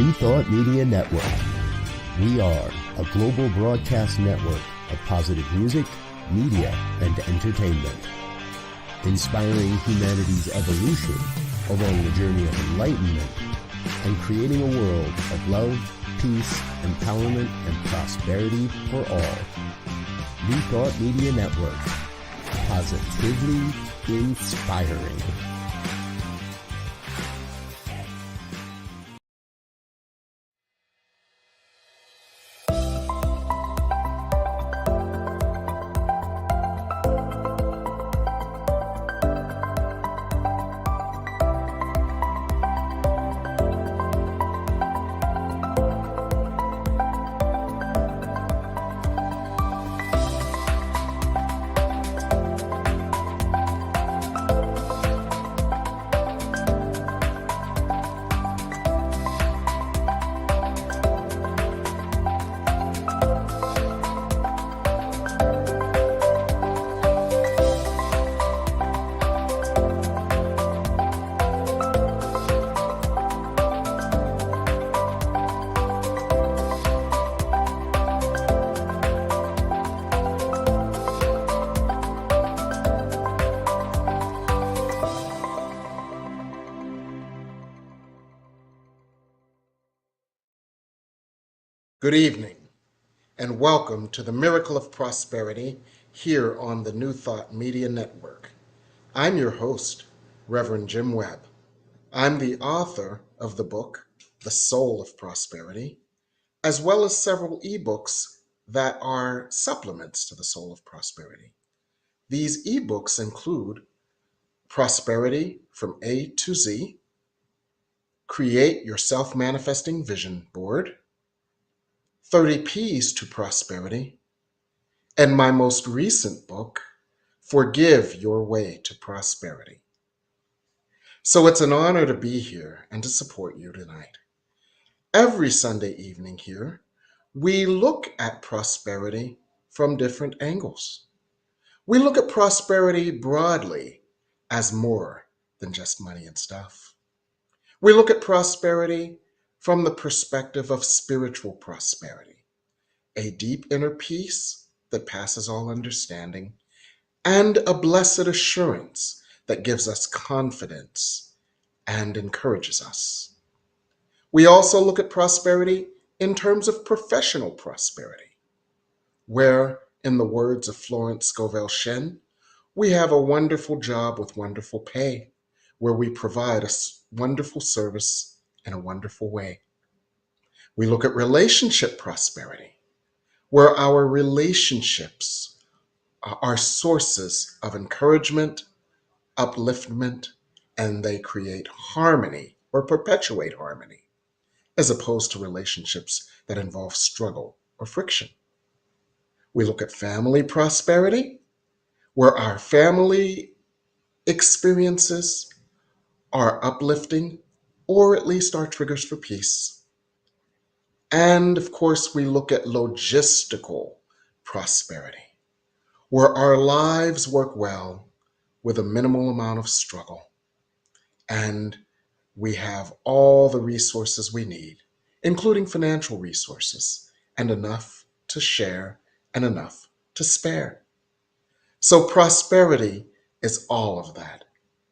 New Thought Media Network. We are a global broadcast network of positive music, media, and entertainment, inspiring humanity's evolution along the journey of enlightenment and creating a world of love, peace, empowerment, and prosperity for all. New Thought Media Network. Positively inspiring. Good evening, and welcome to the Miracle of Prosperity here on the New Thought Media Network. I'm your host, Reverend Jim Webb. I'm the author of the book, The Soul of Prosperity, as well as several ebooks that are supplements to The Soul of Prosperity. These ebooks include Prosperity from A to Z, Create Your Self-Manifesting Vision Board, 30 P's to Prosperity, and my most recent book, Forgive Your Way to Prosperity. So it's an honor to be here and to support you tonight. Every Sunday evening here, we look at prosperity from different angles. We look at prosperity broadly as more than just money and stuff. We look at prosperity from the perspective of spiritual prosperity, a deep inner peace that passes all understanding, and a blessed assurance that gives us confidence and encourages us. We also look at prosperity in terms of professional prosperity, where, in the words of Florence Scovel Shinn, we have a wonderful job with wonderful pay, where we provide a wonderful service in a wonderful way. We look at relationship prosperity, where our relationships are sources of encouragement, upliftment, and they create harmony or perpetuate harmony, as opposed to relationships that involve struggle or friction. We look at family prosperity, where our family experiences are uplifting or at least are triggers for peace. And of course, we look at logistical prosperity, where our lives work well with a minimal amount of struggle, and we have all the resources we need, including financial resources, and enough to share and enough to spare. So prosperity is all of that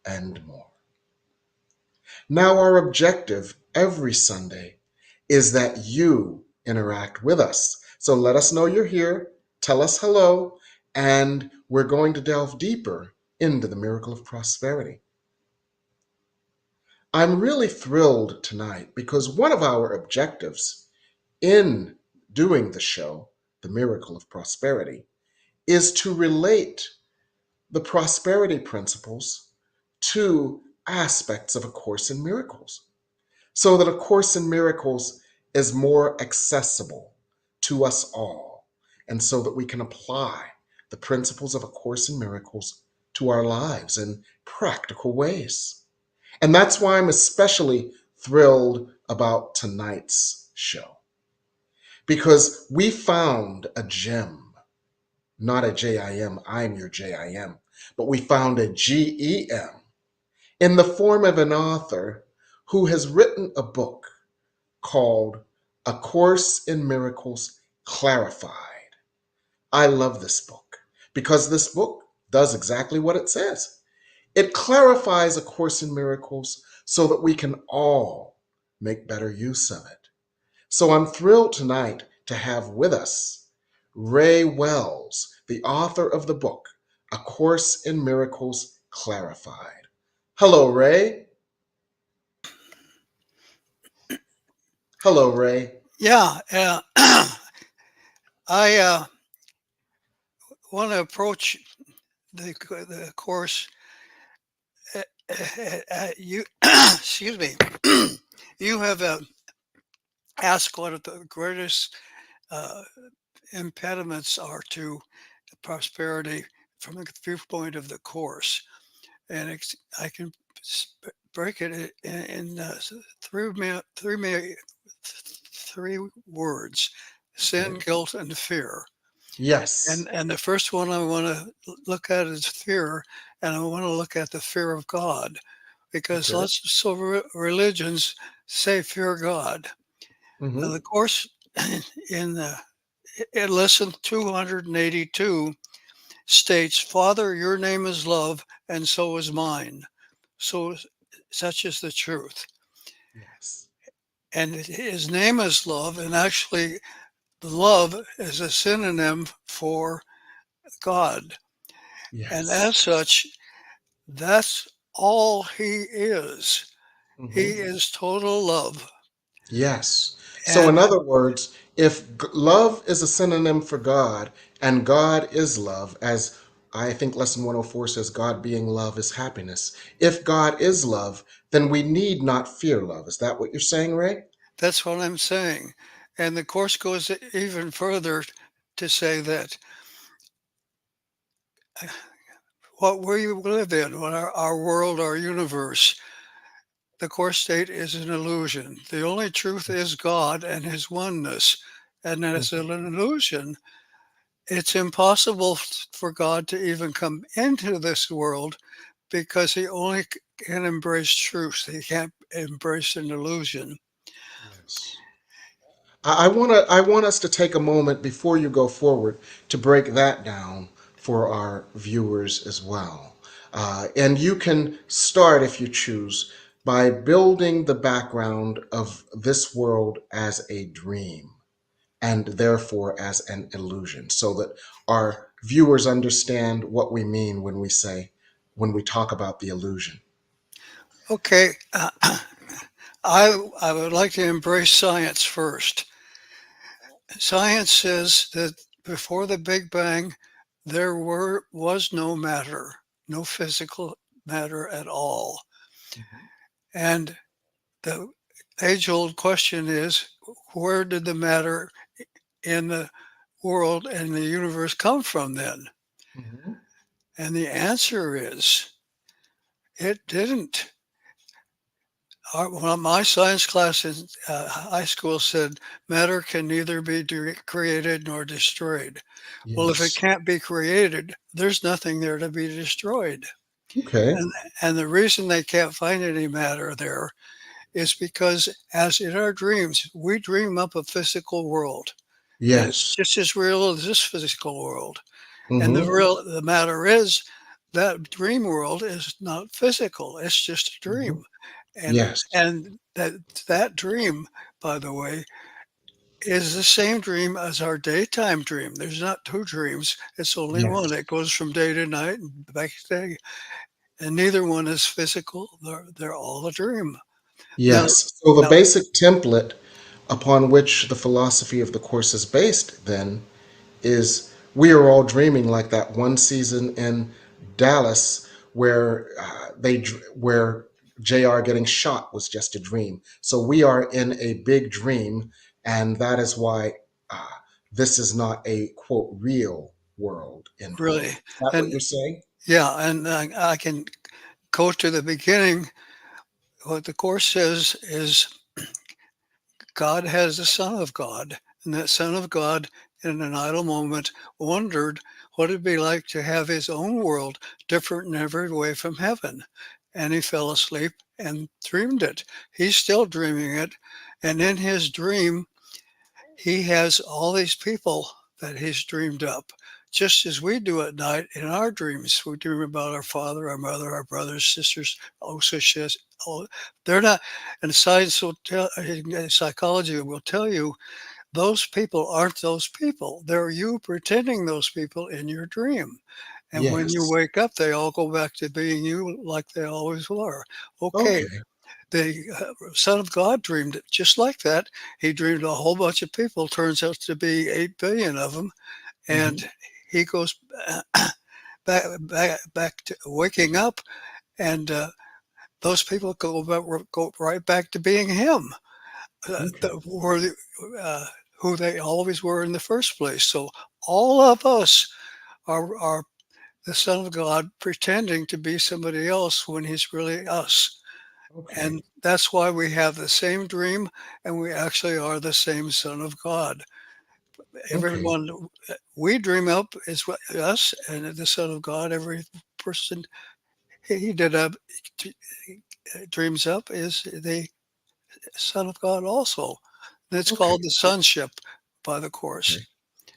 and more. Now, our objective every Sunday is that you interact with us. So let us know you're here, tell us hello, and we're going to delve deeper into the miracle of prosperity. I'm really thrilled tonight because one of our objectives in doing the show, The Miracle of Prosperity, is to relate the prosperity principles to aspects of A Course in Miracles, so that A Course in Miracles is more accessible to us all, and so that we can apply the principles of A Course in Miracles to our lives in practical ways. And that's why I'm especially thrilled about tonight's show, because we found a gem, not a J-I-M, I'm your J-I-M, but we found a G-E-M in the form of an author who has written a book called A Course in Miracles Clarified. I love this book because this book does exactly what it says. It clarifies A Course in Miracles so that we can all make better use of it. So I'm thrilled tonight to have with us Ray Wells, the author of the book, A Course in Miracles Clarified. Hello, Ray. Hello, Ray. Yeah, I want to approach the course. You, excuse me, you have asked what the greatest uh, impediments are to prosperity from the viewpoint of the course, and I can break it in three words: sin, Okay. guilt, and fear. Yes. And the first one I want to look at is fear, and I want to look at the fear of God, because Okay. lots of religions say fear God. Now, Mm-hmm. the course in lesson 282 states, "Father, your name is love, and so is mine. So such is the truth." Yes. And his name is love, and actually, love is a synonym for God. And Yes. as such, that's all he is. He Mm-hmm. is total love. Yes. So, in And other words, if love is a synonym for God and God is love, as I think lesson 104 says, God being love is happiness. If God is love, then we need not fear love. Is that what you're saying, Ray? that's what I'm saying. And the course goes even further to say that what we live in, what our world, our universe, the course state is an illusion. The only truth is God and his oneness. And as Mhm. an illusion, it's impossible for God to even come into this world because he only can embrace truth. He can't embrace an illusion. Yes. I want us to take a moment before you go forward to break that down for our viewers as well. And you can start, if you choose, by building the background of this world as a dream and therefore as an illusion, so that our viewers understand what we mean when we talk about the illusion. Okay, I would like to embrace science first. Science says that before the Big Bang, was no matter, no physical matter at all. Mhm. And the age-old question is, where did the matter in the world and the universe come from then? Mhm. And the answer is, it didn't. My science class in high school said matter can neither be created nor destroyed. Well, if it Yes. can't be created, there's nothing there to be destroyed. Okay. And, and the reason they can't find any matter there is because, as in our dreams, we dream up a physical world. And it's Yes. just as real as this physical world. And Hmm. the matter is that dream world is not physical. It's just a Hmm. dream. And Yes. and that dream, by the way, is the same dream as our daytime dream. There's not two dreams. It's only one. Yes. It goes from day to night and back to day. And neither one is physical. They're all a dream. Now, Yes. So the now, basic template upon which the philosophy of the course is based then is we are all dreaming, like that one season in Dallas where where JR getting shot was just a dream. So we are in a big dream, and that is why uh, this is not a quote real world end quote. really, Is that what and you're saying? yeah, and I can go to the beginning. What the course says is God has a son of God, and that son of God, in an idle moment, wondered what it'd be like to have his own world different in every way from heaven. And he fell asleep and dreamed it. He's still dreaming it. And in his dream, he has all these people that he's dreamed up, just as we do at night in our dreams. We dream about our father, our mother, our brothers, sisters. Also, oh, they're not. And science will tell, psychology will tell you those people aren't those people. They're you pretending those people in your dream. And when you Yes. wake up, they all go back to being you like they always were. Okay, Okay. the Son of God dreamed it just like that. He dreamed a whole bunch of people. Turns out to be 8 billion of them, Hmm. and he goes back to waking up, and those people go right back to being him, Okay. were who they always were in the first place. So all of us are the Son of God pretending to be somebody else when he's really us. Okay. And that's why we have the same dream and we actually are the same Son of God. Okay. Everyone we dream up is us and the Son of God. Every person he did up dreams up is the Son of God also. And it's Okay. called the sonship by the Course. Okay.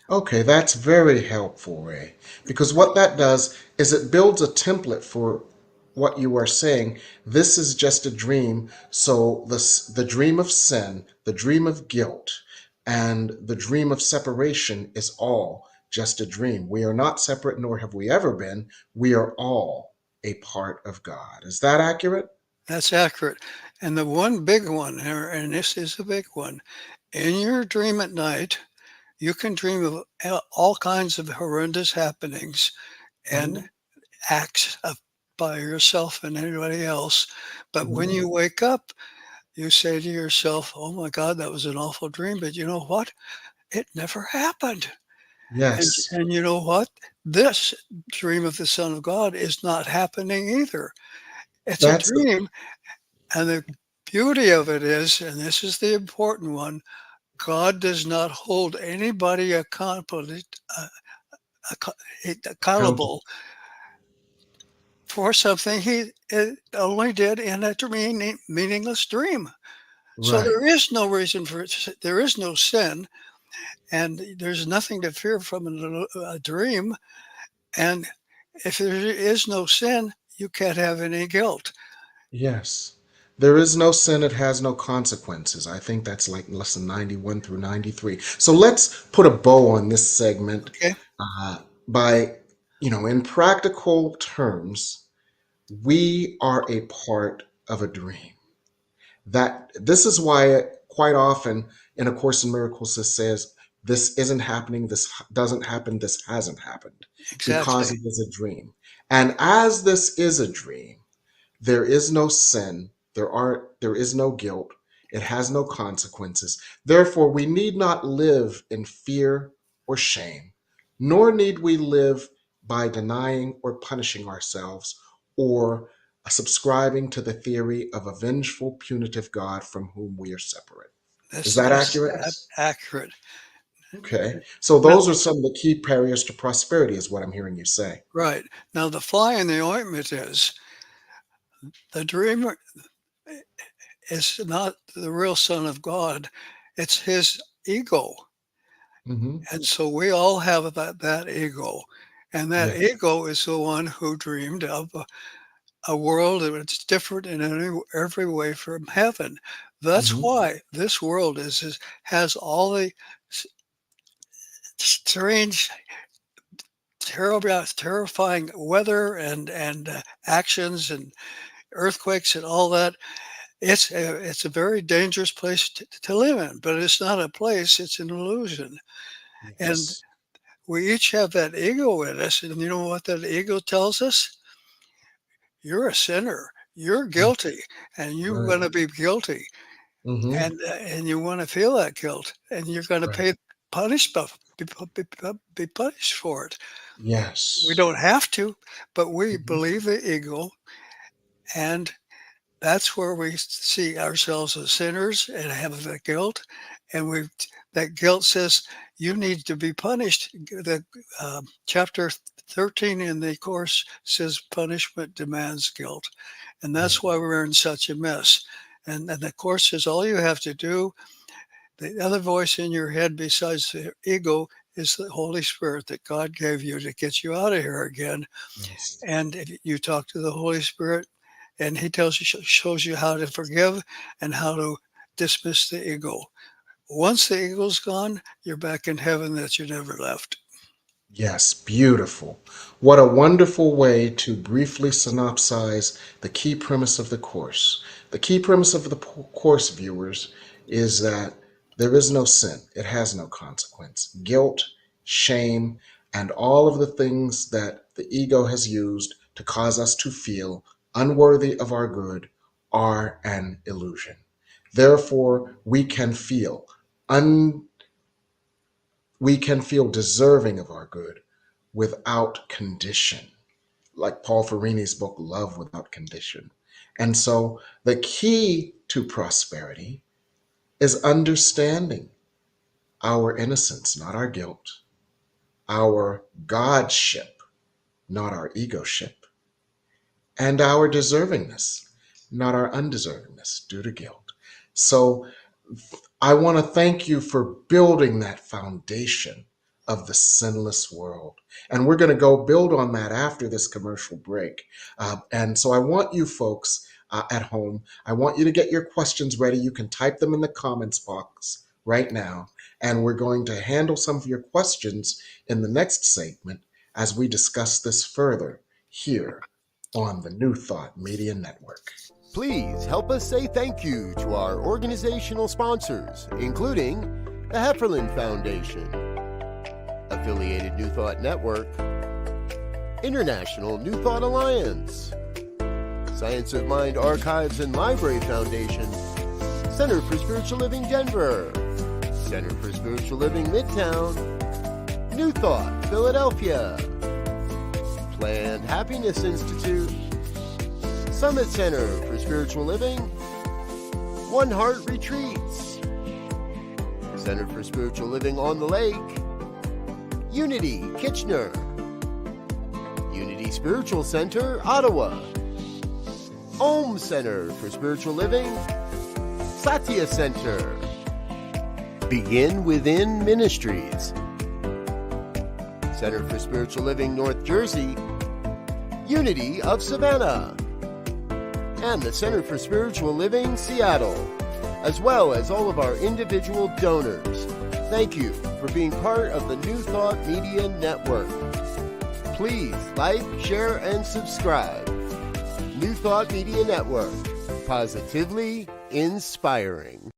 Okay, that's very helpful, Ray, because what that does is it builds a template for what you are saying. This is just a dream. So the dream of sin, the dream of guilt, and the dream of separation is all just a dream. We are not separate, nor have we ever been. We are all a part of God. Is that accurate? That's accurate. And the one big one, and this is a big one, in your dream at night, you can dream of all kinds of horrendous happenings and Hmm. acts by yourself and anybody else. But when Hmm. you wake up, you say to yourself, oh my God, that was an awful dream. But you know what? It never happened. Yes, And you know what? This dream of the Son of God is not happening either. It's a that's dream. And the beauty of it is, and this is the important one, God does not hold anybody uh, accountable. accountable for something he only did in a meaningless dream. So Right. there is no reason for it. There is no sin, and there's nothing to fear from a dream. And if there is no sin, you can't have any guilt. Yes. There is no sin, it has no consequences. I think that's like lesson 91 through 93. So let's put a bow on this segment Okay, uh, by, in practical terms, we are a part of a dream. That this is why quite often in A Course in Miracles it says, this isn't happening, this doesn't happen, this hasn't happened, because exactly. it is a dream. And as this is a dream, there is no sin, there is no guilt, it has no consequences. Therefore, we need not live in fear or shame, nor need we live by denying or punishing ourselves or subscribing to the theory of a vengeful, punitive God from whom we are separate. Is This that is accurate? accurate. Okay. So Now, those are some of the key barriers to prosperity, is what I'm hearing you say. right. Now, the fly in the ointment is the dreamer is not the real Son of God, it's his ego. Hmm. And so we all have that ego. And that Yes. ego is the one who dreamed of a world that's different in every way from heaven. That's Hmm. why this world has all the strange, terrible, terrifying weather and actions and earthquakes and all that. It's a very dangerous place to live in, but it's not a place; it's an illusion. And Yes. we each have that ego in us, and you know what that ego tells us? You're a sinner. You're Mm. guilty, and you're Right. going to be guilty, Hmm. and you want to feel that guilt, and you're going to Right. pay punishment, be punished for it. We Yes. don't have to, but we Mhm. believe the ego, and that's where we see ourselves as sinners and have the guilt, and we that guilt says you need to be punished. The chapter 13 in the course says punishment demands guilt, And that's why we're in such a mess. And the Course says all you have to do, the other voice in your head besides the ego is the Holy Spirit that God gave you to get you out of here again. Yes. And if you talk to the Holy Spirit, and he shows you how to forgive and how to dismiss the ego. Once the ego's gone, you're back in heaven that you never left. Yes, beautiful. What a wonderful way to briefly synopsize the key premise of the Course. The key premise of the Course, viewers, is that there is no sin. It has no consequence. Guilt, shame, and all of the things that the ego has used to cause us to feel unworthy of our good are an illusion. Therefore, we can feel deserving of our good without condition, like Paul Farini's book, Love Without Condition. And so the key to prosperity is understanding our innocence, not our guilt, our Godship, not our egoship, and our deservingness, not our undeservingness due to guilt. So I want to thank you for building that foundation of the sinless world. And we're going to go build on that after this commercial break. And so I want you folks at home, I want you to get your questions ready. You can type them in the comments box right now. And we're going to handle some of your questions in the next segment as we discuss this further here on the New Thought Media Network. Please help us say thank you to our organizational sponsors, including the Hefferland Foundation, Affiliated New Thought Network, International New Thought Alliance, Science of Mind Archives and Library Foundation, Center for Spiritual Living Denver, Center for Spiritual Living Midtown, New Thought Philadelphia, Planned Happiness Institute, Summit Center for Spiritual Living, One Heart Retreats, Center for Spiritual Living on the Lake, Unity Kitchener, Unity Spiritual Center Ottawa, Om Center for Spiritual Living, Satya Center, Begin Within Ministries, Center for Spiritual Living North Jersey, Unity of Savannah, and the Center for Spiritual Living Seattle, as well as all of our individual donors. Thank you for being part of the New Thought Media Network. Please like, share, and subscribe. New Thought Media Network, positively inspiring.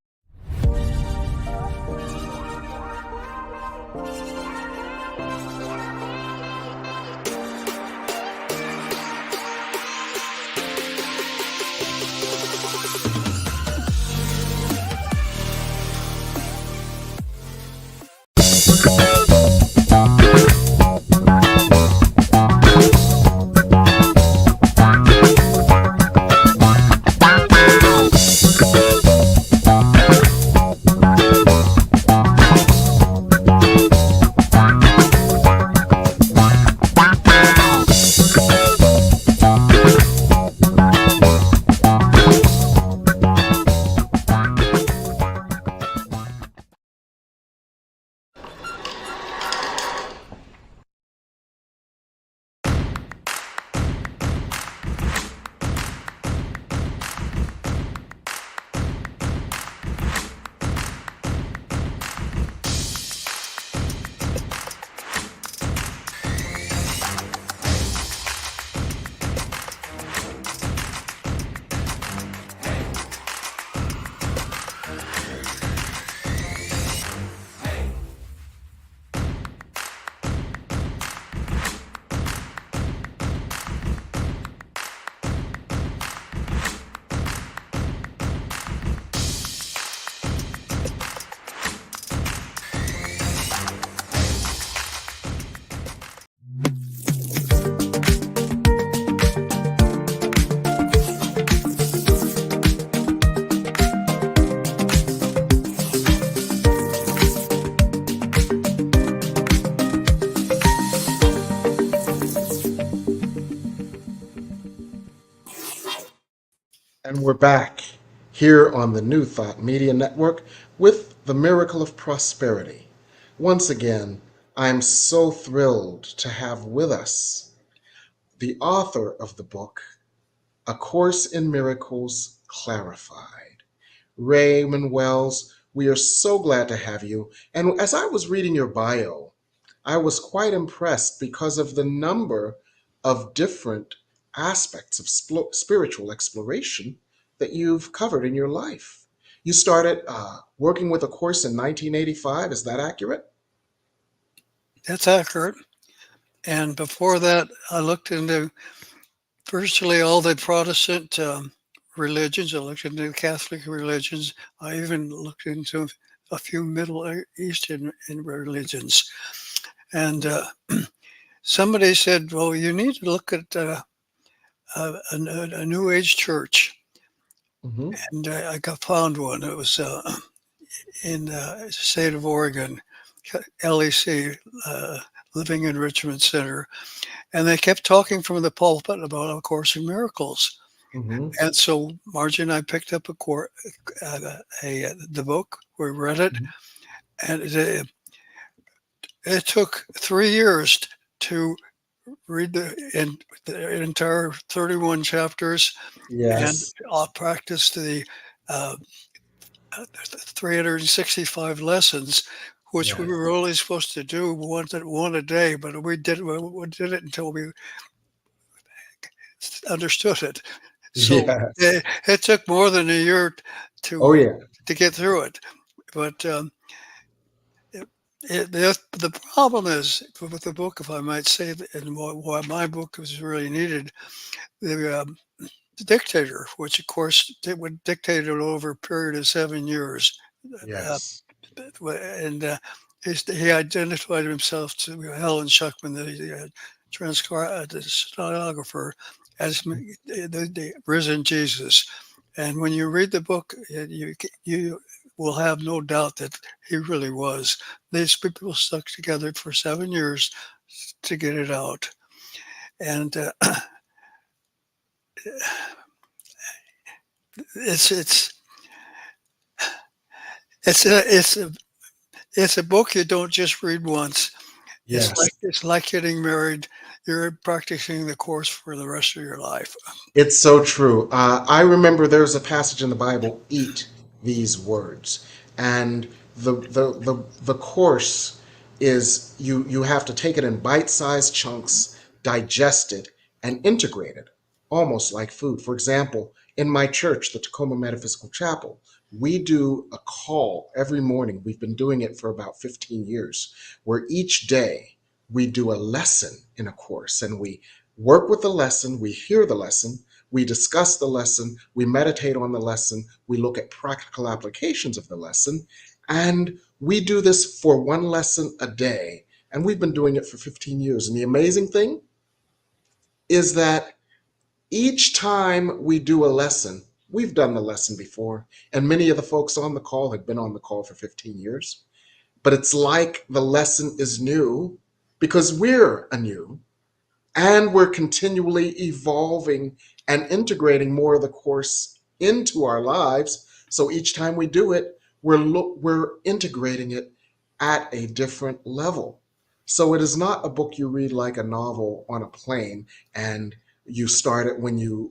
We're back here on the New Thought Media Network with the Miracle of Prosperity. Once again, I'm so thrilled to have with us the author of the book, A Course in Miracles Clarified. Raymond Wells, we are so glad to have you. And as I was reading your bio, I was quite impressed because of the number of different aspects of spiritual exploration that you've covered in your life. You started working with a course in 1985, is that accurate? That's accurate. And before that, I looked into virtually all the Protestant religions. I looked into the Catholic religions. I even looked into a few Middle Eastern religions. And somebody said, well, you need to look at a New Age church. Mm-hmm. And I found one. It was in the state of Oregon, LEC, Living Enrichment Center. And they kept talking from the pulpit about A Course in Miracles. Mm-hmm. And so Margie and I picked up the book. We read it, and it took 3 years to read the entire 31 chapters and Yes, practice the uh, 365 lessons, which we yes, were only supposed to do one a day, but we did it until we understood it. So yes. it took more than a year Oh, to yeah. to get through it. But it, the problem is with the book, if I might say, and why my book was really needed, the dictator, which of course it would dictate it over a period of 7 years, uh, Yes. and he identified himself to Helen Schuckman, the stenographer, as the risen Jesus. And when you read the book, you will have no doubt that he really was. These people stuck together for 7 years to get it out, and it's it's it's it's a book you don't just read once. Yes. It's like getting married. You're practicing the course for the rest of your life. It's so true. I remember there's a passage in the Bible, eat these words. And the course is you have to take it in bite-sized chunks, digest it, and integrate it, almost like food. For example, in my church, the Tacoma Metaphysical Chapel, we do a call every morning. We've been doing it for about 15 years, where each day we do a lesson in a course and we work with the lesson, we hear the lesson, we discuss the lesson, we meditate on the lesson, we look at practical applications of the lesson, and we do this for one lesson a day. And we've been doing it for 15 years. And the amazing thing is that each time we do a lesson, we've done the lesson before, and many of the folks on the call have been on the call for 15 years. But it's like the lesson is new because we're anew. And we're continually evolving and integrating more of the course into our lives. So each time we do it, we're integrating it at a different level. So it is not a book you read like a novel on a plane and you start it when you're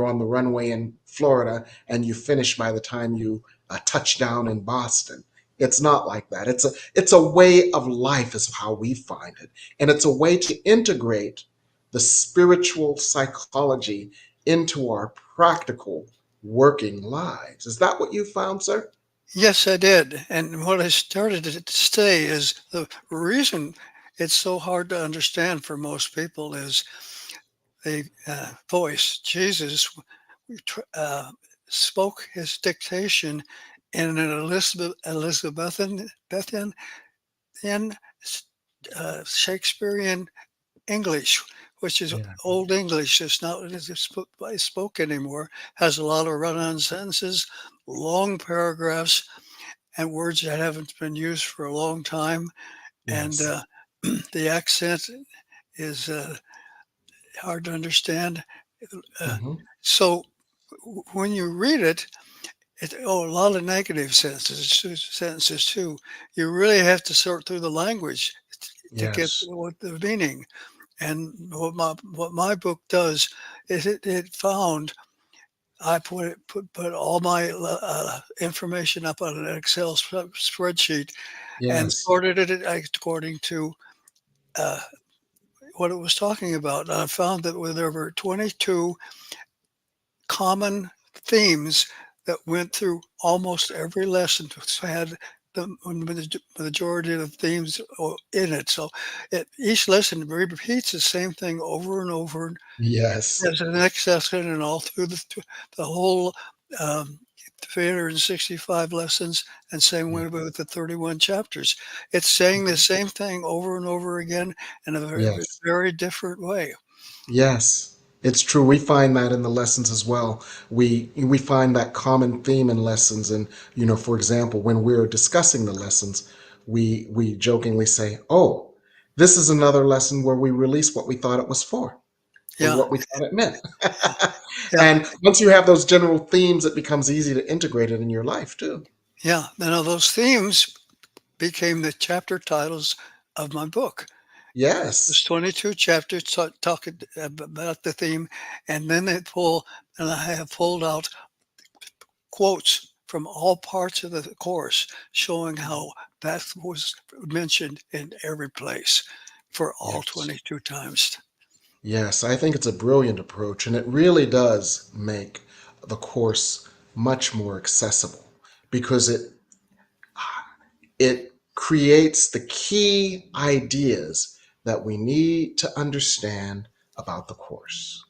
on the runway in Florida and you finish by the time you touch down in Boston. It's not like that. It's a way of life is how we find it. And it's a way to integrate the spiritual psychology into our practical working lives. Is that what you found, sir? Yes, I did. And what I started to say is the reason it's so hard to understand for most people is the voice. Jesus uh, spoke his dictation in an Elizabethan Shakespearean English, which is Yeah. old English. It's not spoke anymore. Has a lot of run-on sentences, long paragraphs, and words that haven't been used for a long time. And Yes. the accent is hard to understand. Uh, Hmm. so when you read it, a lot of negative sentences too. You really have to sort through the language to get Yes. what the meaning. And what my book does is it found I put all my information up on an Excel spreadsheet and Yes. sorted it according to uh, what it was talking about. And I found that there were 22 common themes that went through almost every lesson. So had the majority of the themes in it. So each lesson repeats the same thing over and over. Yes. As the next lesson and all through the whole um, 365 lessons, and same Yeah. way with the 31 chapters. It's saying the same thing over and over again in a very, Yes. very different way. Yes, it's true. We find that in the lessons as well. We find that common theme in lessons, and for example, when we're discussing the lessons, we jokingly say, "Oh, this is another lesson where we release what we thought it was for, or Yeah, what we thought it meant." yeah, And once you have those general themes, it becomes easy to integrate it in your life too. yeah. Now those themes became the chapter titles of my book. There's Yes, 22 chapters talking about the theme, and then and I have pulled out quotes from all parts of the course showing how that was mentioned in every place for all yes, 22 times. yes. I think it's a brilliant approach, and it really does make the course much more accessible because it creates the key ideas that we need to understand about the course.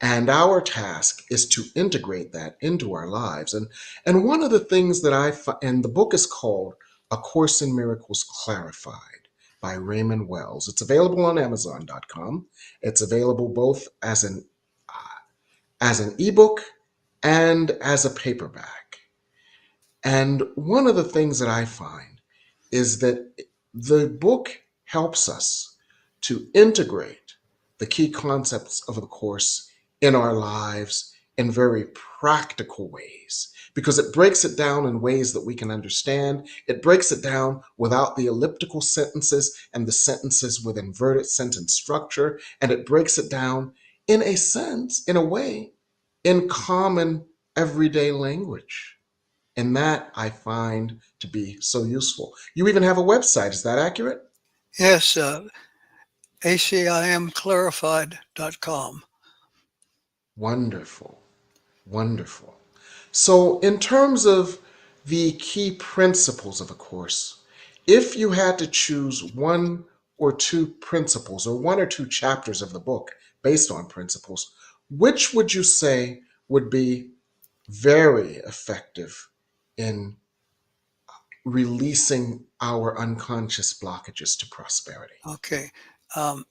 And our task is to integrate that into our lives. And one of the things that and the book is called A Course in Miracles Clarified by Raymond Wells. It's available on Amazon.com. It's available both as an ebook and as a paperback. And one of the things that I find is that the book helps us to integrate the key concepts of the course in our lives in very practical ways because it breaks it down in ways that we can understand. It breaks it down without the elliptical sentences and the sentences with inverted sentence structure. And it breaks it down in a sense, in a way, in common everyday language. And that I find to be so useful. You even have a website, is that accurate? Yes, acimclarified.com. Wonderful, wonderful. So, in terms of the key principles of a course, if you had to choose one or two principles or one or two chapters of the book based on principles, which would you say would be very effective in releasing our unconscious blockages to prosperity? Okay. Um,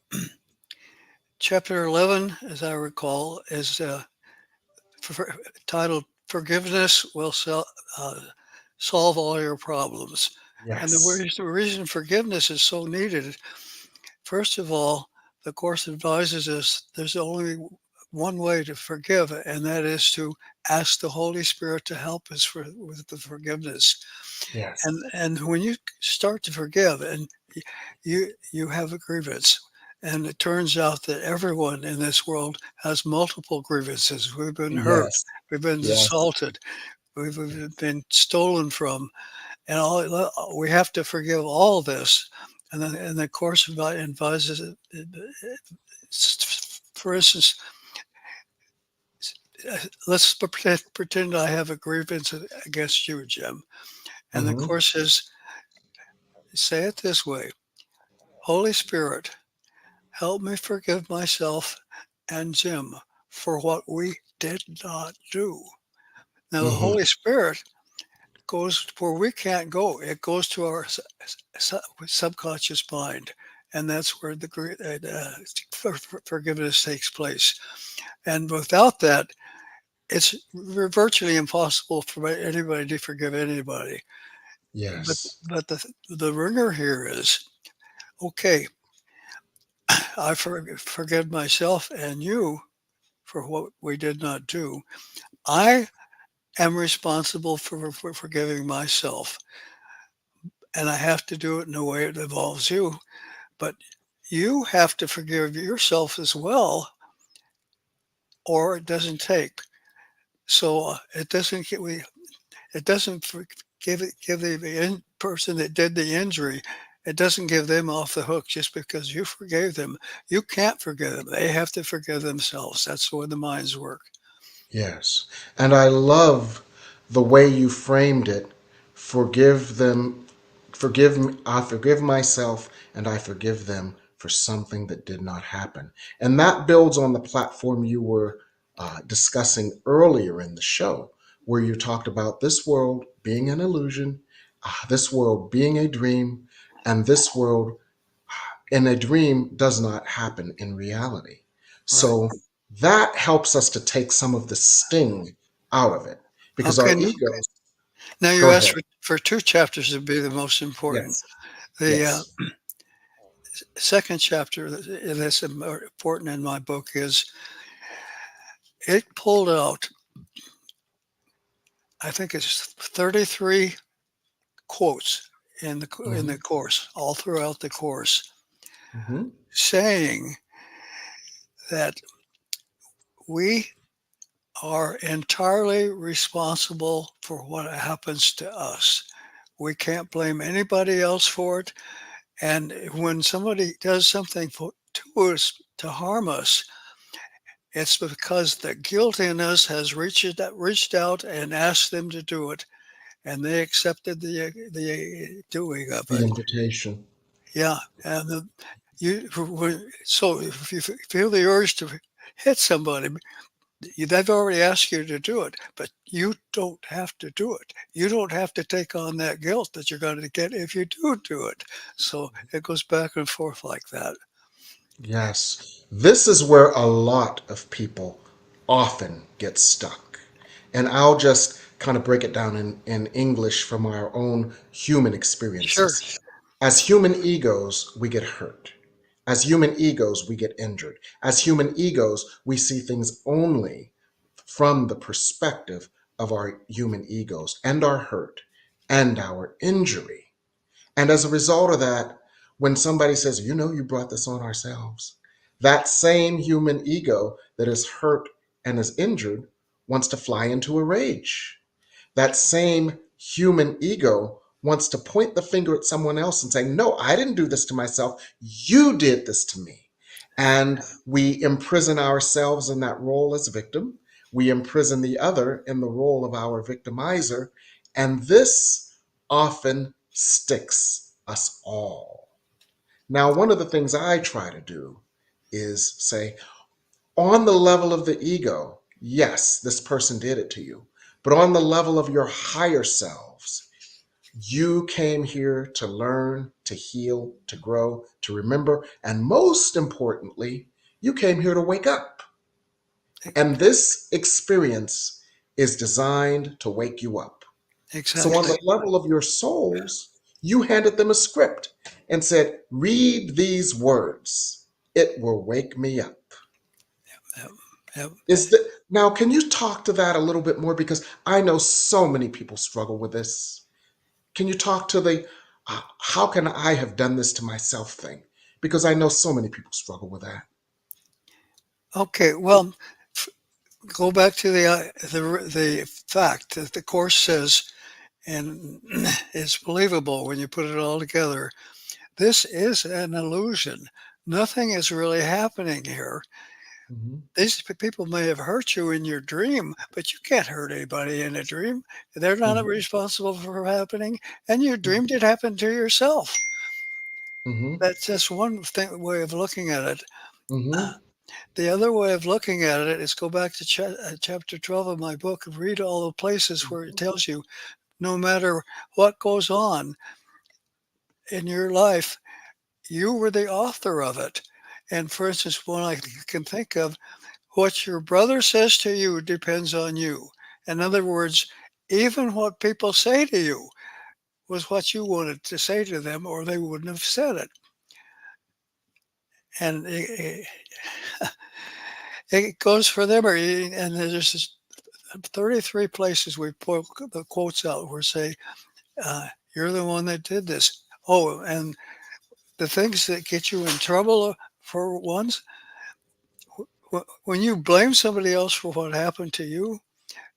Chapter 11, as I recall, is titled Forgiveness Will Solve All Your Problems. And Yes. the reason forgiveness is so needed, first of all, the Course advises us there's only one way to forgive, and that is to ask the Holy Spirit to help us with the forgiveness. Yes. And when you start to forgive, and you have a grievance, and it turns out that everyone in this world has multiple grievances. We've been hurt, Yes. we've been Yes. assaulted, we've been stolen from, and we have to forgive all this. And the Course advises for instance, let's pretend I have a grievance against you, Jim. And the Hmm. Course says, say it this way: Holy Spirit, help me forgive myself and Jim for what we did not do. Now, the Hmm. Holy Spirit goes where we can't go. It goes to our subconscious mind, and that's where the forgiveness takes place. And without that, it's virtually impossible for anybody to forgive anybody. But Yes. but the ringer here is, okay, I forgive myself and you for what we did not do. I am responsible for forgiving myself, and I have to do it in a way that involves you. But you have to forgive yourself as well, or it doesn't take. So it doesn't get we it doesn't give the person that did the injury. It doesn't give them off the hook just because you forgave them. You can't forgive them. They have to forgive themselves. That's the way the minds work. Yes. And I love the way you framed it. Forgive them, forgive me, I forgive myself, and I forgive them for something that did not happen. And that builds on the platform you were discussing earlier in the show, where you talked about this world being an illusion, this world being a dream, and this world in a dream does not happen in reality. Right. So that helps us to take some of the sting out of it because our Okay. egos, Now you go asked ahead. for two chapters to be the most important. Yes, The yes. second chapter that's important in my book is it pulled out, I think it's 33 quotes in Hmm. the course, all throughout the course, Hmm. saying that we are entirely responsible for what happens to us. We can't blame anybody else for it. And when somebody does something to us to harm us, it's because the guilt in us has reached out and asked them to do it, and they accepted the doing of The it. invitation. Yeah, and so if you feel the urge to hit somebody, they've already asked you to do it, but you don't have to do it. You don't have to take on that guilt that you're going to get if you do it. So it goes back and forth like that. Yes. This is where a lot of people often get stuck. And I'll just kind of break it down in English from our own human Sure. experiences. As human egos, we get hurt. As human egos, we get injured. As human egos, we see things only from the perspective of our human egos and our hurt and our injury. And as a result of that, when somebody says, you know, you brought this on ourselves, that same human ego that is hurt and is injured wants to fly into a rage. That same human ego wants to point the finger at someone else and say, no, I didn't do this to myself. You did this to me. And we imprison ourselves in that role as victim. We imprison the other in the role of our victimizer. And this often sticks us all. Now, one of the things I try to do is say, on the level of the ego, yes, this person did it to you. But on the level of your higher selves, you came here to learn, to heal, to grow, to remember, and most importantly, you came here to wake up. And this experience is designed to wake you up. So, on Exactly. the level of your souls, you handed them a script and said, read these words. It will wake me up. Yep. Yep. Is that now? Can you talk to that a little bit more? Because I know so many people struggle with this. Can you talk to the how can I have done this to myself thing? Because I know so many people struggle with that. Okay. Well, go back to the fact that the course says, and it's believable when you put it all together. This is an illusion. Nothing is really happening here. Mhm. These people may have hurt you in your dream, but you can't hurt anybody in a dream. They're not Mhm. responsible for happening, and your dream did happen to yourself. Mhm. That's just one way of looking at it. Mhm. The other way of looking at it is go back to chapter 12 of my book and read all the places where it tells you no matter what goes on in your life, you were the author of it. And for instance, one I can think of, what your brother says to you depends on you. In other words, even what people say to you was what you wanted to say to them, or they wouldn't have said it. And it goes for them, and there's 33 places we put the quotes out where say, you're the one that did this. Oh, and the things that get you in trouble for once, when you blame somebody else for what happened to you,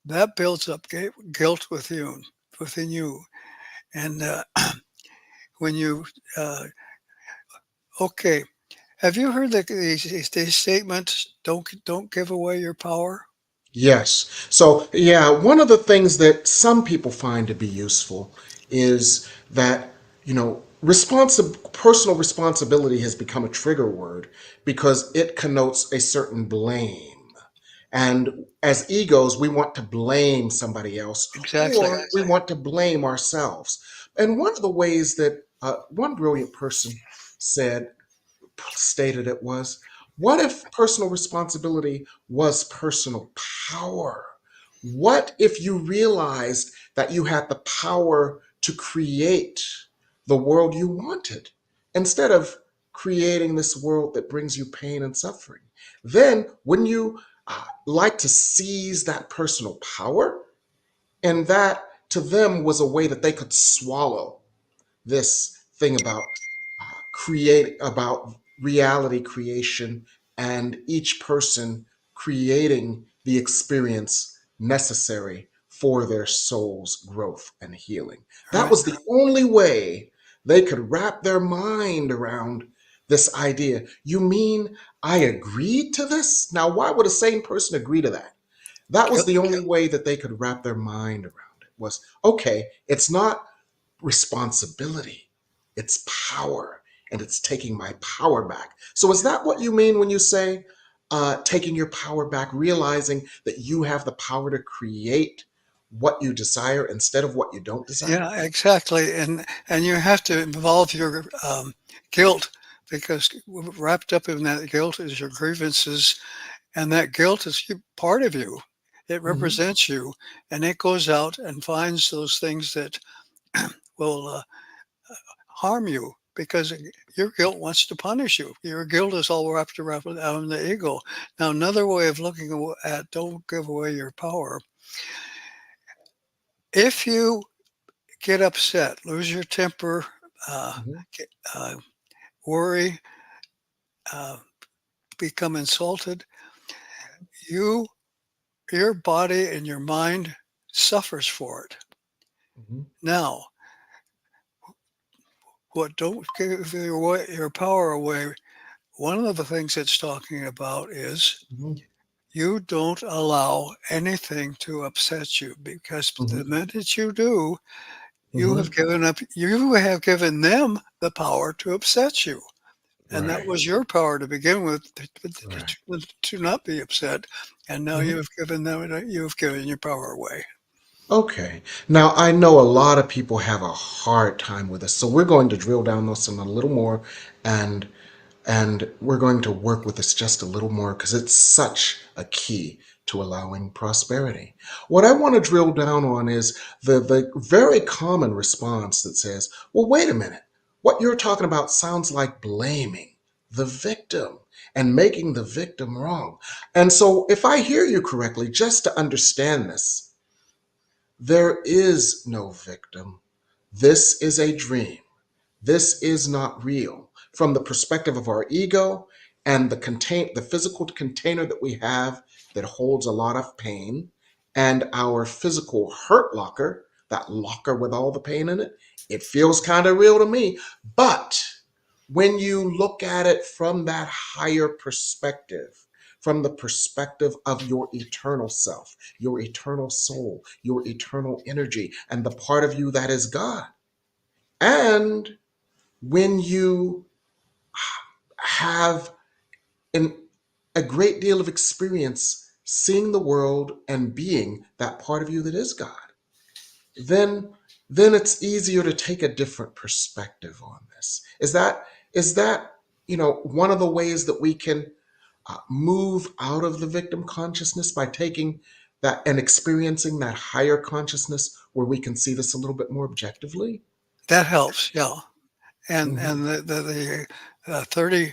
that builds up guilt within you. And when you, uh, okay, have you heard these statements? Don't give away your power. Yes. So, yeah, one of the things that some people find to be useful is that, personal responsibility has become a trigger word because it connotes a certain blame. And as egos, we want to blame somebody else Exactly. or we want to blame ourselves. And one of the ways that one brilliant person said, stated it was, what if personal responsibility was personal power? What if you realized that you had the power to create the world you wanted instead of creating this world that brings you pain and suffering? Then wouldn't you like to seize that personal power? And that to them was a way that they could swallow this thing about create about reality creation and each person creating the experience necessary for their soul's growth and healing. That Right. was the only way they could wrap their mind around this idea. You mean I agreed to this? Now, why would a sane person agree to that? That was Guilt, the only way that they could wrap their mind around it was, okay, it's not responsibility, it's power, and it's taking my power back. So, is that what you mean when you say taking your power back, realizing that you have the power to create what you desire instead of what you don't desire? yeah, exactly. And you have to involve your guilt because wrapped up in that guilt is your grievances, and that guilt is part of you. It Hmm. represents you, and it goes out and finds those things that will harm you because your guilt wants to punish you. Your guilt is all wrapped around the ego. Now, another way of looking at don't give away your power. If you get upset, lose your temper, uh, Hmm. uh, worry, uh, become insulted, you your body and your mind suffers for it. Hmm. Now, what don't give your power away, one of the things it's talking about is Hmm. you don't allow anything to upset you because the Hmm. minute you do, Hmm. you have given them the power to upset you. And that Right, was your power to begin with right. to not be upset. And now Mhm. you've given your power away. Okay. Now, I know a lot of people have a hard time with this, so we're going to drill down on some a little more, and we're going to work with this just a little more because it's such a key to allowing prosperity. What I want to drill down on is the very common response that says, "Well, wait a minute. What you're talking about sounds like blaming the victim and making the victim wrong." And so, if I hear you correctly, just to understand this, there is no victim. This is a dream. This is not real. From the perspective of our ego and the physical container that we have that holds a lot of pain, and our physical hurt locker, that locker with all the pain in it, it feels kind of real to me. But when you look at it from that higher perspective, from the perspective of your eternal self, your eternal soul, your eternal energy, and the part of you that is God. And when you have an, a great deal of experience seeing the world and being that part of you that is God, then it's easier to take a different perspective on this. Is that one of the ways that we can move out of the victim consciousness by taking that and experiencing that higher consciousness where we can see this a little bit more objectively? That helps, yeah. And Hmm. the 30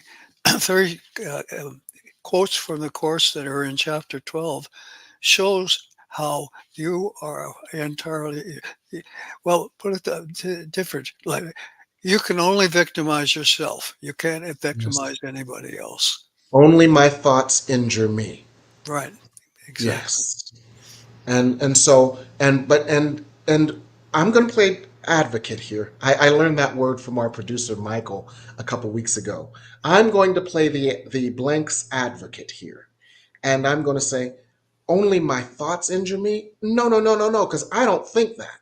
quotes from the course that are in chapter 12 shows how you are entirely, well, put it different. Like, you can only victimize yourself. You can't Yes. victimize anybody else. Only my thoughts injure me. Right. Exactly. Yes. And so and I'm going to play advocate here. I learned that word from our producer Michael a couple weeks ago. I'm going to play the blanks advocate here, and I'm going to say only my thoughts injure me. No, no, no, no, no, because I don't think that.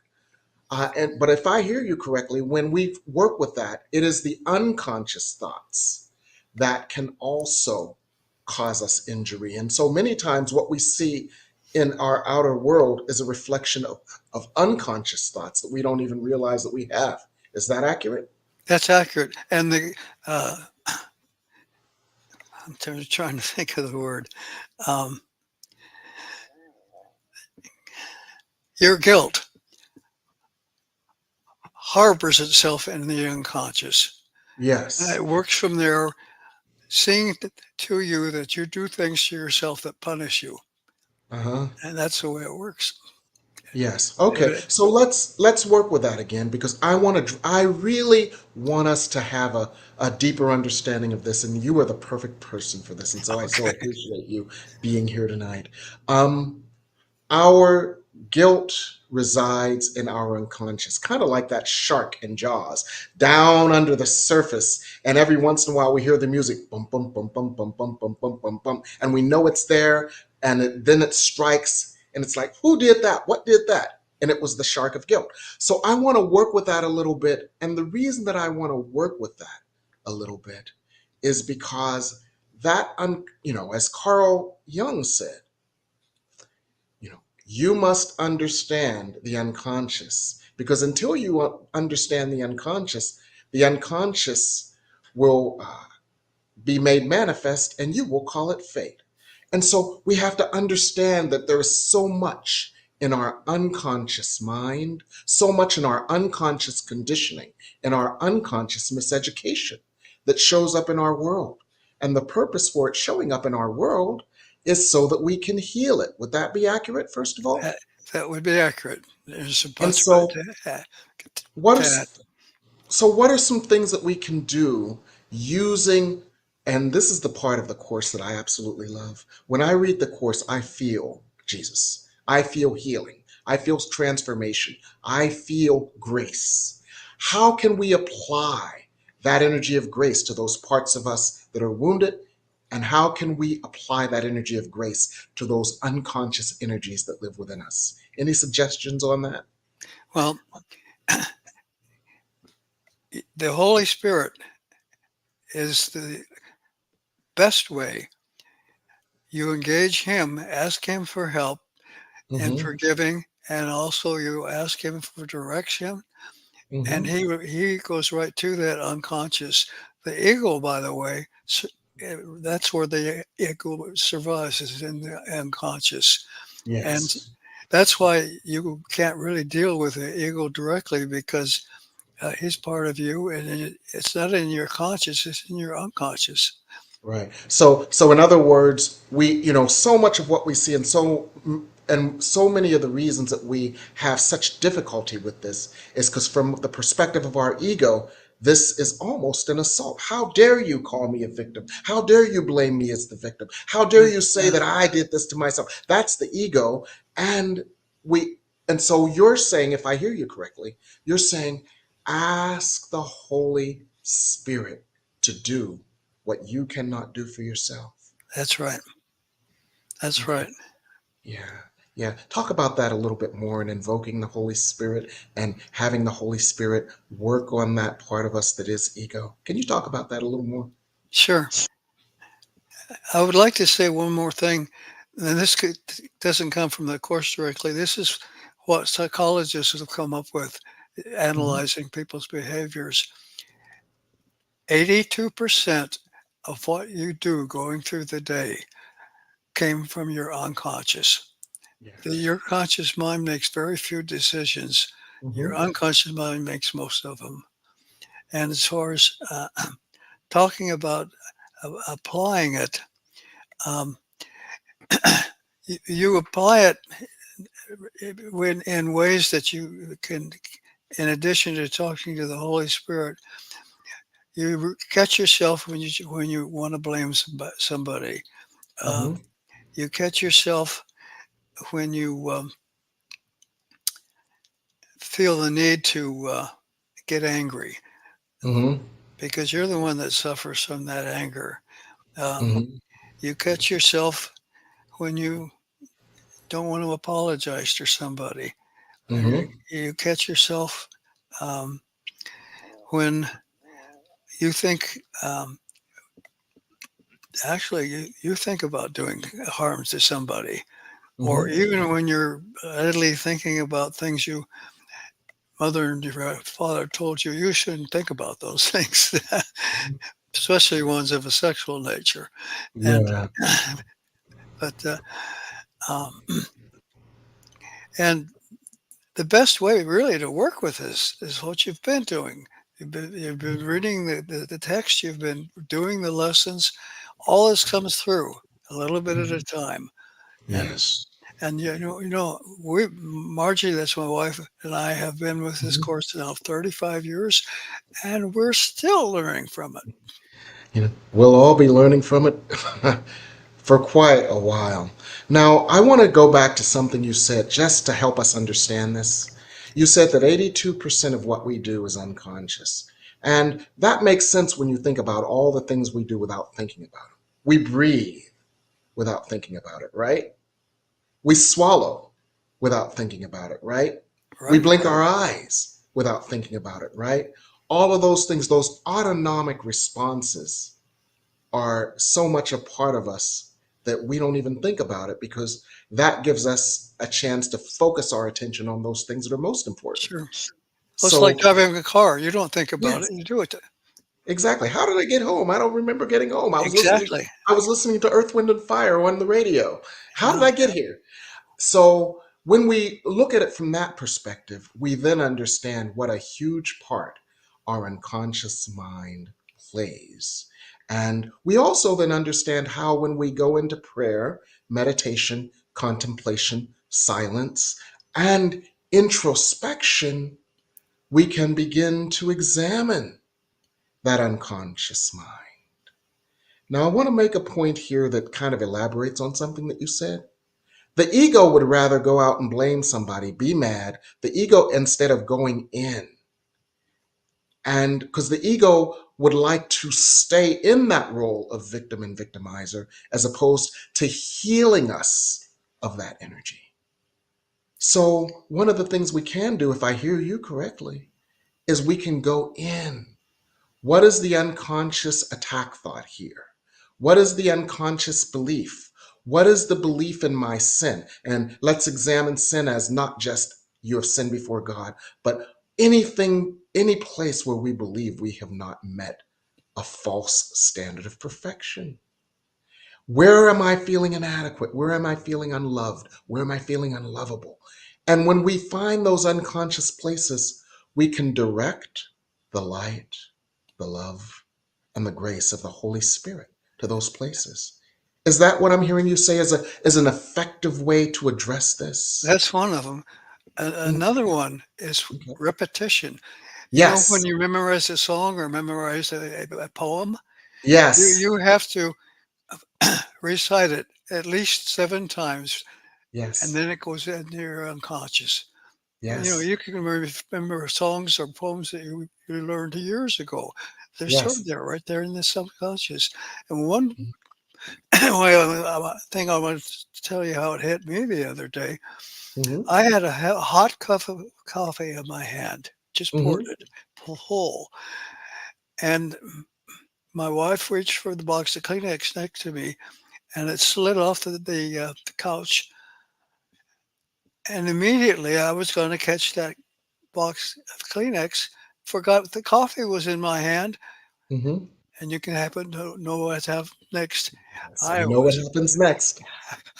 But if I hear you correctly, when we work with that, it is the unconscious thoughts that can also cause us injury. And so many times, what we see in our outer world is a reflection of unconscious thoughts that we don't even realize that we have. Is that accurate? That's accurate. And uh, I'm trying to think of the word. Um, your guilt harbors itself in the unconscious. And Yes. it works from there, seeing to you that you do things to yourself that punish you. Uh-huh. And that's the way it works. Yes. Okay. It- So let's work with that again because I really want us to have a deeper understanding of this, and you are the perfect person for this, and so I so okay. appreciate you being here tonight. Um, our guilt resides in our unconscious, kind of like that shark in Jaws, down under the surface. And every once in a while, we hear the music, bum bum bum bum bum bum bum bum bum bum, and we know it's there. And then it strikes, and it's like, who did that? What did that? And it was the shark of guilt. So I want to work with that a little bit. And the reason that I want to work with that a little bit is because that, as Carl Jung said, you must understand the unconscious because until you understand the unconscious will be made manifest and you will call it fate. And so we have to understand that there is so much in our unconscious mind, so much in our unconscious conditioning, in our unconscious miseducation that shows up in our world. And the purpose for it showing up in our world is so that we can heal it. Would that be accurate, first of all? That, that would be accurate. There's a And bunch of so, what are that. what are some things that we can do using, and this is the part of the course that I absolutely love. When I read the course, I feel Jesus. I feel healing. I feel transformation. I feel grace. How can we apply that energy of grace to those parts of us that are wounded? And how can we apply that energy of grace to those unconscious energies that live within us? Any suggestions on that? Well, the Holy Spirit is the best way you engage Him, ask Him for help and Mm-hmm. forgiving, and also you ask Him for direction, and Mm-hmm. He goes right to that unconscious. The ego, by the way, that's where the ego survives, is in the unconscious, and Yes. that's why you can't really deal with the ego directly because he's part of you, and it's not in your conscious; it's in your unconscious. Right. So in other words, so much of what we see and so many of the reasons that we have such difficulty with this is because from the perspective of our ego, this is almost an assault. How dare you call me a victim? How dare you blame me as the victim? How dare you say Yeah, that I did this to myself? That's the ego. And we and so you're saying, if I hear you correctly, you're saying, ask the Holy Spirit to do what you cannot do for yourself. that's right. That's Okay. right. Yeah. Yeah. Talk about that a little bit more and invoking the Holy Spirit and having the Holy Spirit work on that part of us that is ego. Can you talk about that a little more? Sure. I would like to say one more thing, and doesn't come from the course directly. This is what psychologists have come up with, Hmm. analyzing people's behaviors. 82% of what you do going through the day came from your unconscious. Yes. Your conscious mind makes very few decisions. Your Hmm. unconscious mind makes most of them. And as far as talking about applying it, um, you apply it when in ways that you can, in addition to talking to the Holy Spirit, you catch yourself when you want to blame somebody. Mm-hmm. Um, you catch yourself when you feel the need to get angry Mm-hmm. because you're the one that suffers from that anger. Um, Mm-hmm. you catch yourself when you don't want to apologize to somebody. Mm-hmm. You catch yourself um, when you think, actually, you think about doing harm to somebody, or Mm-hmm. even when you're idly thinking about things you mother and your father told you you shouldn't think about those things, especially ones of a sexual nature. And Yeah. but um, and the best way really to work with this is what you've been doing. You've been reading the text, you've been doing the lessons. All this comes through a little bit at a Mhm. time. And Yes. we Margie, that's my wife, and I have been with this Mhm. course now 35 years, and we're still learning from it. We'll all be learning from it for quite a while. Now, I want to go back to something you said just to help us understand this. You said that 82% of what we do is unconscious. And that makes sense when you think about all the things we do without thinking about it. We breathe without thinking about it, right? We swallow without thinking about it, right? We Right? blink our eyes without thinking about it, right? All of those things, those autonomic responses are so much a part of us that we don't even think about it because that gives us a chance to focus our attention on those things that are most important. Sure. Well, it's like So, driving a car. You don't think about it, yes, you do it. exactly. How did I get home? I don't remember getting home. Exactly. I was listening to Earth, Wind and Fire on the radio. How did Yeah. I get here? So, when we look at it from that perspective, we then understand what a huge part our unconscious mind plays. And we also then understand how, when we go into prayer, meditation, contemplation, silence, and introspection, we can begin to examine that unconscious mind. Now, I want to make a point here that kind of elaborates on something that you said. The ego would rather go out and blame somebody, be mad. The ego, instead of going in, and because the ego would like to stay in that role of victim and victimizer as opposed to healing us of that energy. So, one of the things we can do, if I hear you correctly, is we can go in. What is the unconscious attack thought here? What is the unconscious belief? What is the belief in my sin? And let's examine sin as not just you have sinned before God, but anything, any place where we believe we have not met a false standard of perfection. Where am I feeling inadequate? Where am I feeling unloved? Where am I feeling unlovable? And when we find those unconscious places, we can direct the light, the love, and the grace of the Holy Spirit to those places. Is that what I'm hearing you say as an effective way to address this? That's one of them. Mm, Another one is okay. repetition. When Yes, you memorize a song or memorize a poem, yes, you have to recite it at least 7 times, and yes, then it goes into your unconscious. yes, You can remember songs or poems that you learned years ago. They're sort of yes. there, right there in the subconscious. And one thing I wanted to tell you how it hit me the other day. Mm-hmm, I had a hot cup of coffee in my hand, just poured mm-hmm, it whole, and my wife reached for the box of Kleenex next to me, and it slid off the couch. And immediately I was going to catch that box of Kleenex, forgot the coffee was in my hand, mm-hmm. and you can happen to know what happened next. Yes, I I know what was happens next.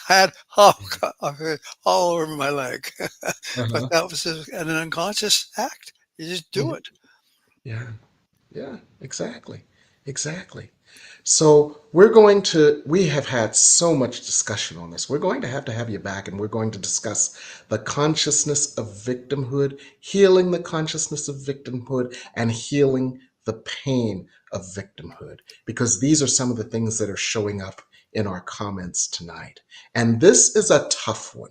had hot coffee all over my leg, but Uh-huh. that was an unconscious act. You just do Mhm. it. Yeah, yeah, exactly. Exactly. So we have had so much discussion on this. We're going to have you back and we're going to discuss the consciousness of victimhood, healing the consciousness of victimhood, and healing the pain of victimhood, because these are some of the things that are showing up in our comments tonight. And this is a tough one.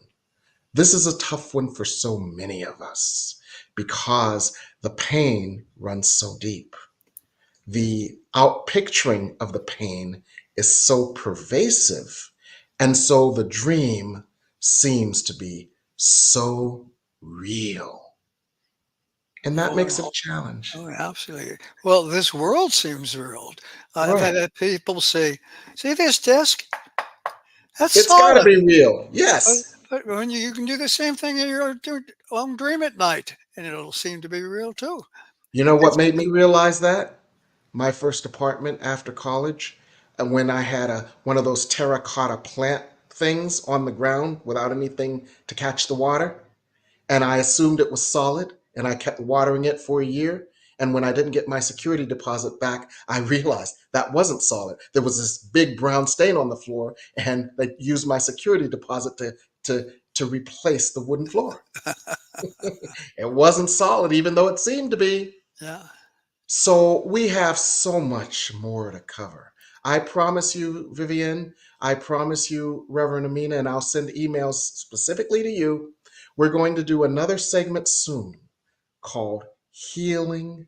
This is a tough one for so many of us because the pain runs so deep. The outpicturing of the pain is so pervasive, and so the dream seems to be so real. And that makes it a challenge. Oh, absolutely. Well, this world seems real. I've Right. had people say, "See this desk? That's It's got to solid." be real. But, Yes. but when you can do the same thing in your own dream at night, and it'll seem to be real too. You know what It's made me realize that? My first apartment after college, and when I had one of those terracotta plant things on the ground without anything to catch the water. And I assumed it was solid, and I kept watering it for a year. And when I didn't get my security deposit back, I realized that wasn't solid. There was this big brown stain on the floor, and they used my security deposit to replace the wooden floor. It wasn't solid, even though it seemed to be. yeah. So we have so much more to cover. I promise you, Vivian, I promise you, Reverend Amina, and I'll send emails specifically to you. We're going to do another segment soon called Healing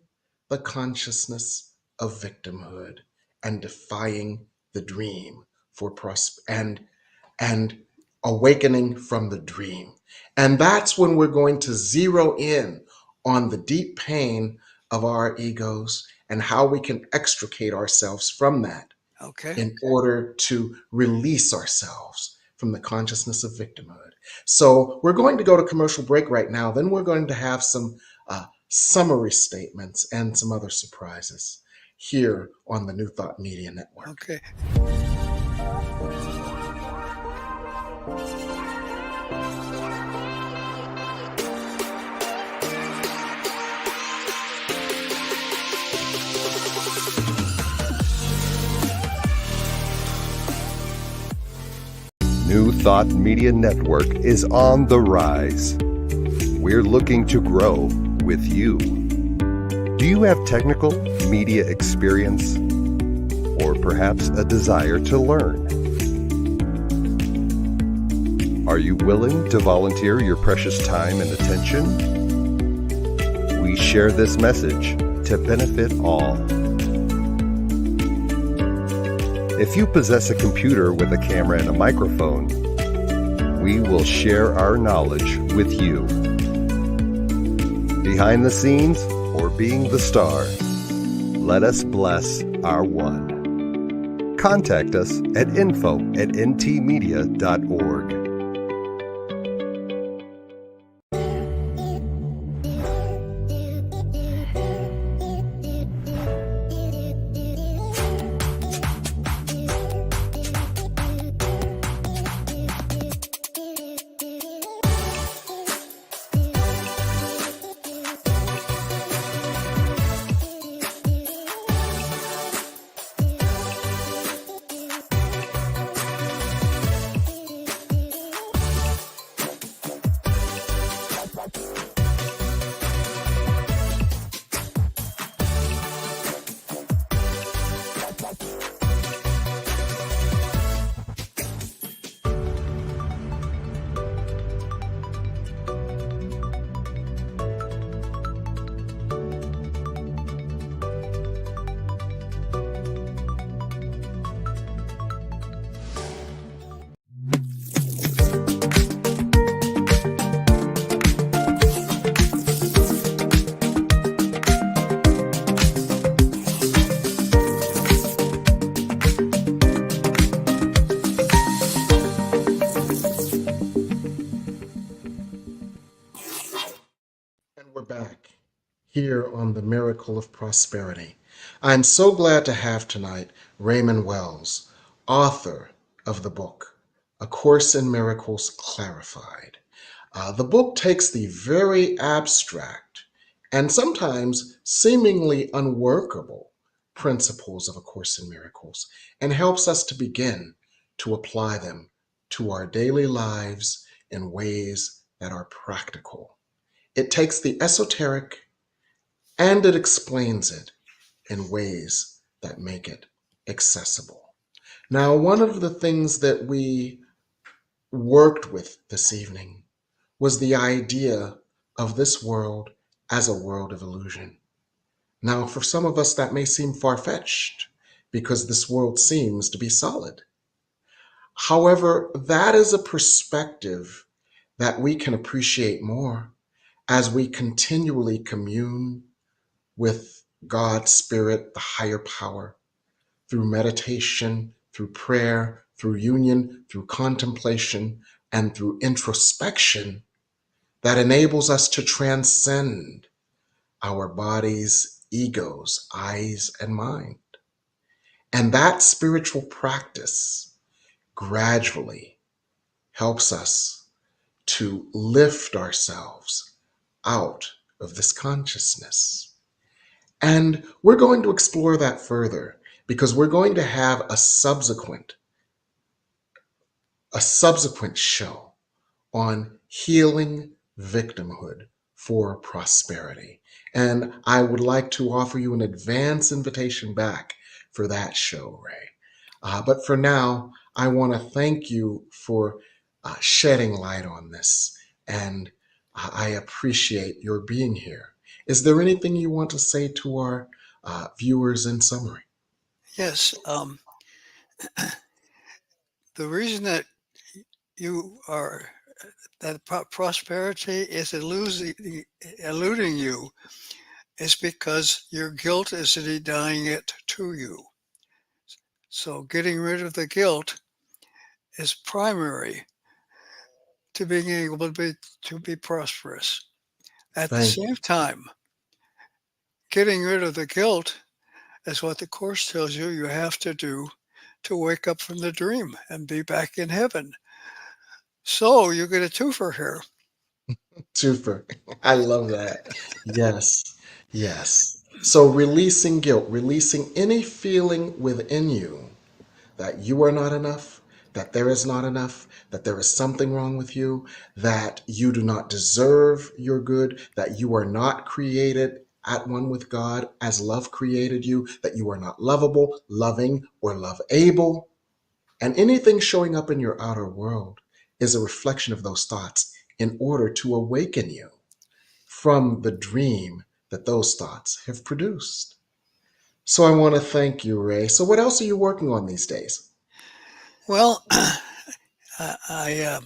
the Consciousness of Victimhood and Defying the Dream for and awakening from the dream. And that's when we're going to zero in on the deep pain of our egos and how we can extricate ourselves from that Okay. in order to release ourselves from the consciousness of victimhood. So we're going to go to commercial break right now. Then we're going to have some summary statements and some other surprises here on the New Thought Media Network. Okay. New Thought Media Network is on the rise. We're looking to grow with you. Do you have technical media experience or perhaps a desire to learn? Are you willing to volunteer your precious time and attention? We share this message to benefit all. If you possess a computer with a camera and a microphone, we will share our knowledge with you. Behind the scenes or being the star, let us bless our one. Contact us at info@ntmedia.org. And we're back here on the Miracle of Prosperity. I'm so glad to have tonight Raymond Wells, author of the book, A Course in Miracles Clarified. The book takes the very abstract and sometimes seemingly unworkable principles of A Course in Miracles and helps us to begin to apply them to our daily lives in ways that are practical. It takes the esoteric and it explains it in ways that make it accessible. Now, one of the things that we worked with this evening was the idea of this world as a world of illusion. Now, for some of us, that may seem far-fetched because this world seems to be solid. However, that is a perspective that we can appreciate more as we continually commune with God's Spirit, the higher power, through meditation, through prayer, through union, through contemplation, and through introspection that enables us to transcend our bodies, egos, eyes, and mind. And that spiritual practice gradually helps us to lift ourselves out of this consciousness. And we're going to explore that further because we're going to have a subsequent show on healing victimhood for prosperity. And I would like to offer you an advance invitation back for that show, Ray. But for now, I want to thank you for shedding light on this, and I appreciate your being here. Is there anything you want to say to our viewers in summary? Yes. The reason that prosperity is eluding you is because your guilt is denying it to you. So getting rid of the guilt is primary to being able to be prosperous. At the same time, getting rid of the guilt is what the Course tells you you have to do to wake up from the dream and be back in heaven. So you get a twofer here. Twofer. I love that. Yes, yes. So releasing guilt, releasing any feeling within you that you are not enough, that there is not enough, that there is something wrong with you, that you do not deserve your good, that you are not created at one with God as love created you, that you are not lovable, loving, or love-able. And anything showing up in your outer world is a reflection of those thoughts in order to awaken you from the dream that those thoughts have produced. So I want to thank you, Ray. So what else are you working on these days? Well, I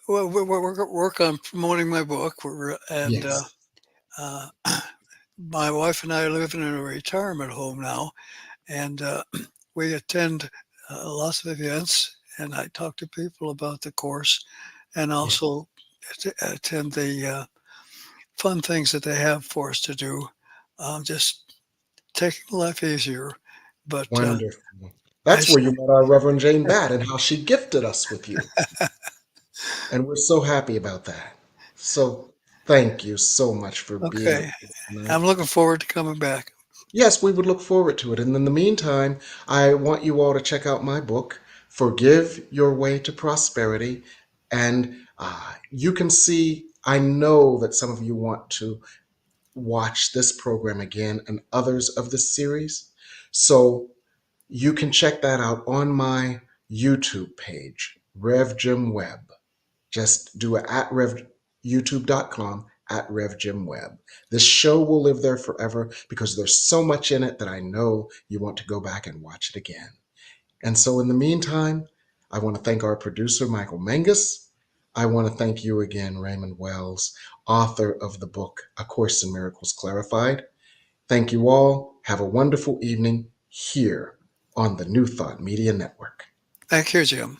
work on promoting my book, and Yes. My wife and I are living in a retirement home now, and we attend lots of events, and I talk to people about the Course, and also attend the fun things that they have for us to do, just taking life easier. But Wonderful. That's where you met our Reverend Jane Batt and how she gifted us with you. And we're so happy about that. So thank you so much for being okay, with us tonight. I'm looking forward to coming back. Yes, we would look forward to it. And in the meantime, I want you all to check out my book, Forgive Your Way to Prosperity. And you can see, I know that some of you want to watch this program again and others of this series. So you can check that out on my YouTube page, Rev Jim Webb. Just do it at youtube.com at Rev Jim Webb. This show will live there forever because there's so much in it that I know you want to go back and watch it again. And so in the meantime, I want to thank our producer, Michael Mangus. I want to thank you again, Raymond Wells, author of the book, A Course in Miracles Clarified. Thank you all. Have a wonderful evening here on the New Thought Media Network. Thank you, Jim.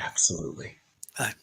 Absolutely. Bye.